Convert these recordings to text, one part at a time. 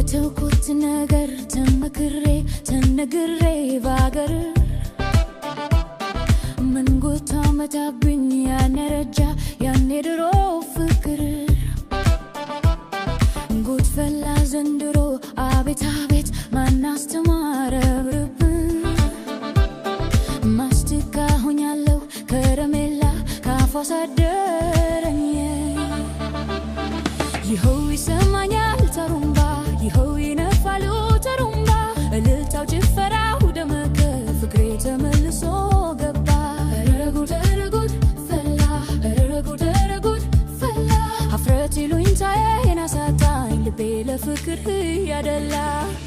ለተውኩት ነገር ተመክሬ ተነግሬ ባገር ምን ጎታ መታብኝ ያኔ ረጃ ያኔ ድሮ ፍቅር ጉድ ፈላ ዘንድሮ አቤት አቤት ማን አስተማረ ብርብ ማስቲካ ሆኛለሁ ከረሜላ ካፏ ሳደረኝ ይኸው ይሰማኛል ተሩምባ ይኸው ይነፋሉ ተሩምባ እልልታው ጭፈራው ደመቀ ፍቅሬ ተመልሶ ገባ ኧረ ጉድ ፈላ ኧረ ጉድ ፈላ ሀፍረት ይሉኝታዬን አሳጣኝ ልቤ ለፍቅር ያደላ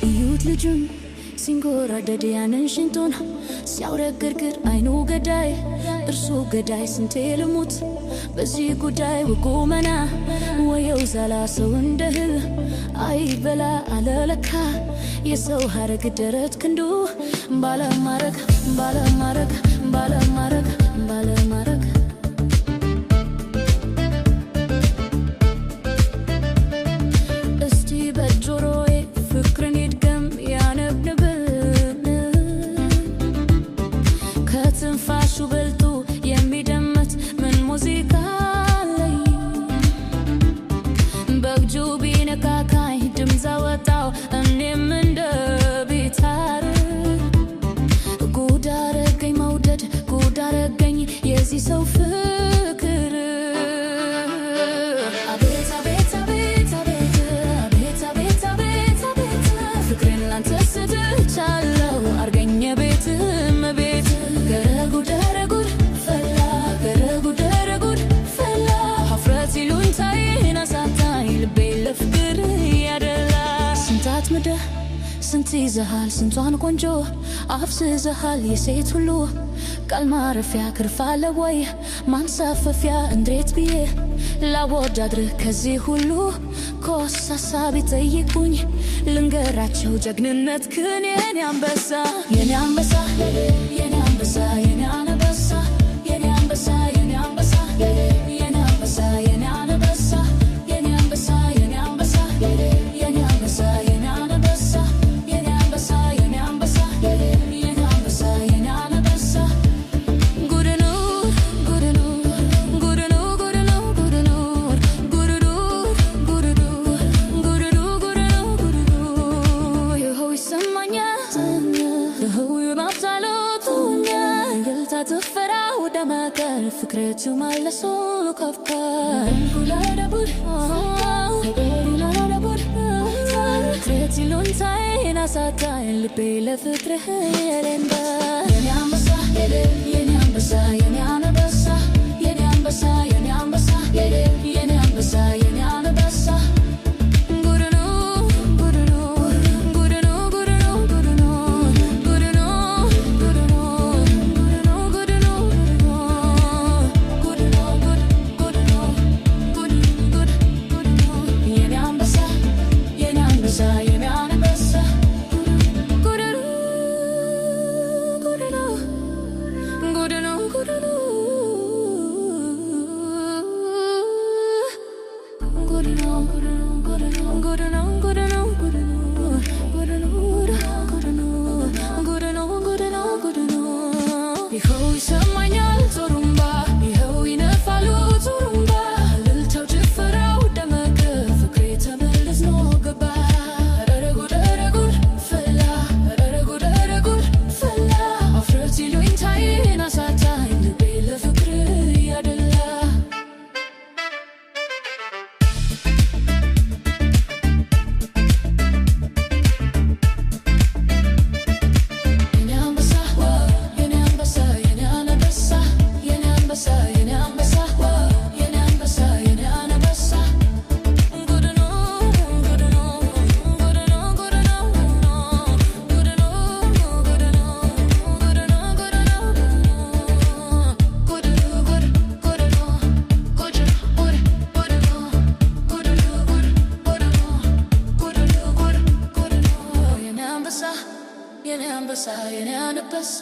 እዩት ልጁን ሲንጎራደድ ያንን ሽንቱን ሲያውረግርግር አይኑ ገዳይ እርሱ ገዳይ ስንቴ ልሙት በዚህ ጉዳይ ወቁመና ወየው ዛላ ሰው እንደህል አይበላ አለለካ የሰው ሀረግ ደረት ክንዱ ባለማረግ ባለማረግ ባለማረግ ባለማረግ እስቲ በጆሮዬ ፍቅርን ይድገም ያነብንብን ከትንፋሹ በልጡ የሚደመት ምን ሙዚቃ አለኝ በእጁ ቢነካካኝ ድምፅ አወጣው እኔም እንደ ቢታር ጉድ አረገኝ መውደድ ጉድ አረገኝ የዚህ ሰው ፍቅር አቤት አቤት አቤት አቤት አቤት አቤት አቤት ፍቅሬን ላንተ ሰጥቻለሁ አርገኝ ቤትም ቤት ገረጉድ ፈላ ገረጉድ ፈላ ሀፍረት ይሉኝታዬን አሳጣኝ ልቤ ለፍቅር ያደላ ስንታት ምደህ ስንት ይዘሃል ስንቷን ቆንጆ አፍስዘሃል የሴት ሁሉ ቃል ማረፊያ ክርፋለ ወይ ማንሳፈፊያ እንዴት ብዬ ላወዳድርህ ከዚህ ሁሉ ኮሳሳ ቢጠይቁኝ ልንገራቸው ጀግንነት ክን የኔ አንበሳ የኔ አንበሳ የኔ አንበሳ የኔ አንበሳ የኔ አንበሳ የኔ አንበሳ የኔ አንበሳ የኔ አንበሳ የኔ አንበሳ የኔ አንበሳ የኔ አንበሳ የኔ አንበሳ የኔ አንበሳ የኔ አንበሳ የኔ አንበሳ የኔ አንበሳ ጉድኑ ጉድኑ ጉድኑ ጉድኑ ጉድኑ ጉድኑ ጉድኑ ጉድኑ ጉድኑ ጉድኑ ይኸው ይሰማኛል ይኸው ይባብሳሉቱኛ እልልታ ጭፈራው ደመቀ ፍቅሬቱ መለሶ ከፍከር ጉላዳቡድ ፍቅሬት ይሉኝታዬን አሳጣኝ ልቤ ለፍቅርህ የሌንዳ የኔ አንበሳ የኔ አንበሳ የኔ አንበሳ የኔ አንበሳ የኔ አንበሳ የኔ አንበሳ የኔ አንበሳ ጉድኑ ጉድኑ ጉድኑ ጉድኑ ጉድኑ ጉድኑ ጉድኑ ጉድኑ ጉድኑ ጉድኑ ጉድኑ ጉድኑ የኔ አንበሳ የኔ አንበሳ የኔ አንበሳ ጉድኑ ጉድኑ ጉድኑ ጉድኑ ይኸው ይሰማኛል ቶሩምባ ይኸው ይነፋሉ ቶሩምባ እልልታው ጭፈራው ደመቀ ፍቅሬ ተመልሶ ገባ ኧረ ጉድ ፈላ ኧረ ጉድ ፈላ ሀፍረት ይሉኝታዬን አሳጣኝ ልቤ ለፍቅር ያደላ የኔ አንበሳ የኔ አንበሳ